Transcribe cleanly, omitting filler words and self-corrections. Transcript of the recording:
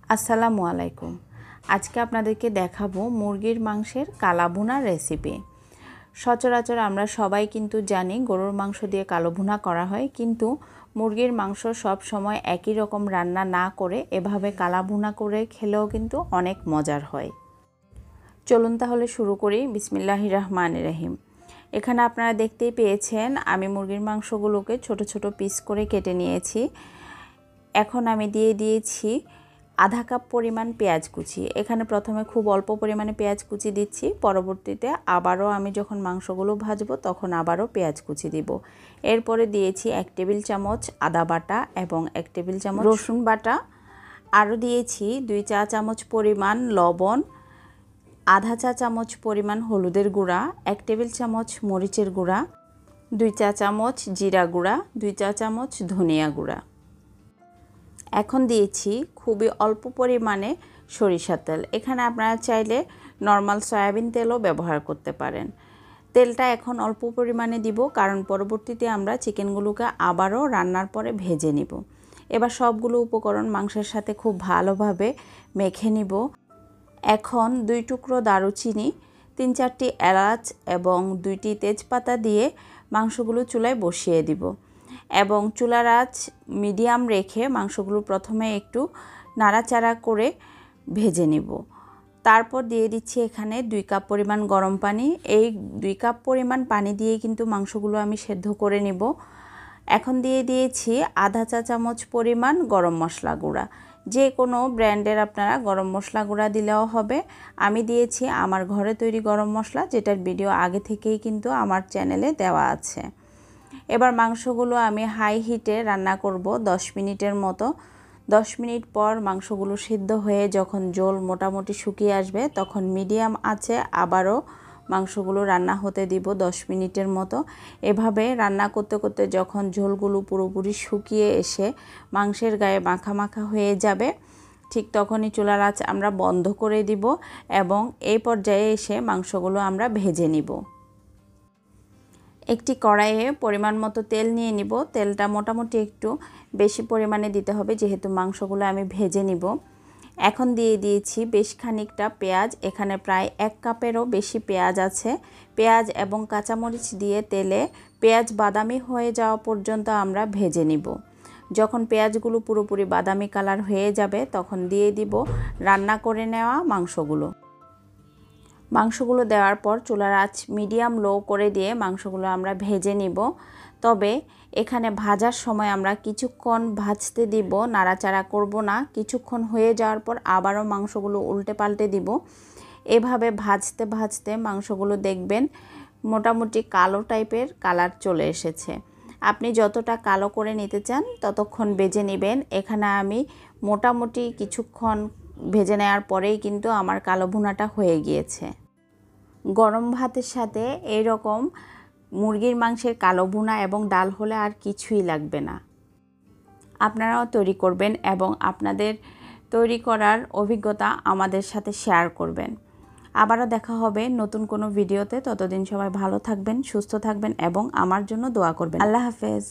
আসসালামু আলাইকুম। আজকে আপনাদেরকে দেখাবো মুরগির মাংসের কালা ভুনা রেসিপি। সচরাচর আমরা সবাই কিন্তু জানি গরুর মাংস দিয়ে কালো ভুনা করা হয়, কিন্তু মুরগির মাংস সব সময় একই রকম রান্না না করে এভাবে কালা ভুনা করে খেলেও কিন্তু অনেক মজার হয়। চলুন তাহলে শুরু করি। বিসমিল্লাহির রহমানির রহিম। এখানে আপনারা দেখতেই পেয়েছেন আমি মুরগির মাংসগুলোকে ছোট ছোট পিস করে কেটে নিয়েছি। এখন আমি দিয়ে দিয়েছি আধা কাপ পরিমাণ পেঁয়াজ কুচি। এখানে প্রথমে খুব অল্প পরিমাণে পেঁয়াজ কুচি দিচ্ছি, পরবর্তীতে আবারও আমি যখন মাংসগুলো ভাজবো তখন আবারও পেঁয়াজ কুচি দিব। এরপরে দিয়েছি 1 টেবিল চামচ আদা বাটা এবং 1 টেবিল চামচ রসুন বাটা। আরও দিয়েছি 2 চা চামচ পরিমাণ লবণ, আধা চা চামচ পরিমাণ হলুদের গুঁড়া, 1 টেবিল চামচ মরিচের গুঁড়া, 2 চা চামচ জিরা গুঁড়া, 2 চা চামচ ধনিয়া গুঁড়া। এখন দিয়েছি খুবই অল্প পরিমাণে সরিষার তেল। এখানে আপনারা চাইলে নর্মাল সয়াবিন তেলও ব্যবহার করতে পারেন। তেলটা এখন অল্প পরিমাণে দিব, কারণ পরবর্তীতে আমরা চিকেনগুলোকে আবারও রান্নার পরে ভেজে নিব। এবার সবগুলো উপকরণ মাংসের সাথে খুব ভালোভাবে মেখে নিব। এখন 2 টুকরো দারুচিনি, 3-4টি এলাচ এবং 2টি তেজপাতা দিয়ে মাংসগুলো চুলায় বসিয়ে দিব এবং চুলার আঁচ মিডিয়াম রেখে মাংসগুলো প্রথমে একটু নাড়াচাড়া করে ভেজে নিব। তারপর দিয়ে দিচ্ছি এখানে 2 কাপ পরিমাণ গরম পানি। এই 2 কাপ পরিমাণ পানি দিয়ে কিন্তু মাংসগুলো আমি সেদ্ধ করে নিব। এখন দিয়ে দিয়েছি আধা চা চামচ পরিমাণ গরম মশলা গুঁড়া। যে কোনো ব্র্যান্ডের আপনারা গরম মশলা গুঁড়া দিলেও হবে। আমি দিয়েছি আমার ঘরে তৈরি গরম মশলা, যেটার ভিডিও আগে থেকেই কিন্তু আমার চ্যানেলে দেওয়া আছে। এবার মাংসগুলো আমি হাই হিটে রান্না করব 10 মিনিটের মতো। 10 মিনিট পর মাংসগুলো সিদ্ধ হয়ে যখন ঝোল মোটামুটি শুকিয়ে আসবে তখন মিডিয়াম আঁচে আবারও মাংসগুলো রান্না হতে দিব 10 মিনিটের মতো। এভাবে রান্না করতে করতে যখন ঝোলগুলো পুরোপুরি শুকিয়ে এসে মাংসের গায়ে মাখা মাখা হয়ে যাবে, ঠিক তখনই চুলার আঁচ আমরা বন্ধ করে দিব এবং এই পর্যায়ে এসে মাংসগুলো আমরা ভেজে নিব। একটি কড়াইয়ে পরিমাণ মতো তেল নিয়ে নিব। তেলটা মোটামুটি একটু বেশি পরিমাণে দিতে হবে, যেহেতু মাংসগুলো আমি ভেজে নিব। এখন দিয়ে দিয়েছি বেশ খানিকটা পেঁয়াজ। এখানে প্রায় 1 কাপেরও বেশি পেঁয়াজ আছে। পেঁয়াজ এবং কাঁচামরিচ দিয়ে তেলে পেঁয়াজ বাদামি হয়ে যাওয়া পর্যন্ত আমরা ভেজে নিব। যখন পেঁয়াজগুলো পুরোপুরি বাদামি কালার হয়ে যাবে তখন দিয়ে দিব রান্না করে নেওয়া মাংসগুলো দেওয়ার পর চুলার আঁচ মিডিয়াম লো করে দিয়ে মাংসগুলো আমরা ভেজে নিব। তবে এখানে ভাজার সময় আমরা কিছুক্ষণ ভাজতে দিব, নাড়াচাড়া করব না। কিছুক্ষণ হয়ে যাওয়ার পর আবারও মাংসগুলো উল্টে পাল্টে দিব। এভাবে ভাজতে ভাজতে মাংসগুলো দেখবেন মোটামুটি কালো টাইপের কালার চলে এসেছে। আপনি যতটা কালো করে নিতে চান ততক্ষণ ভেজে নেবেন। এখানে আমি মোটামুটি কিছুক্ষণ ভেজে নেওয়ার পরেই কিন্তু আমার কালো ভুনাটা হয়ে গিয়েছে। গরম ভাতের সাথে এইরকম মুরগির মাংসের কালো ভুনা এবং ডাল হলে আর কিছুই লাগবে না। আপনারাও তৈরি করবেন এবং আপনাদের তৈরি করার অভিজ্ঞতা আমাদের সাথে শেয়ার করবেন। আবারও দেখা হবে নতুন কোনো ভিডিওতে। ততদিন সবাই ভালো থাকবেন, সুস্থ থাকবেন এবং আমার জন্য দোয়া করবেন। আল্লাহ হাফেজ।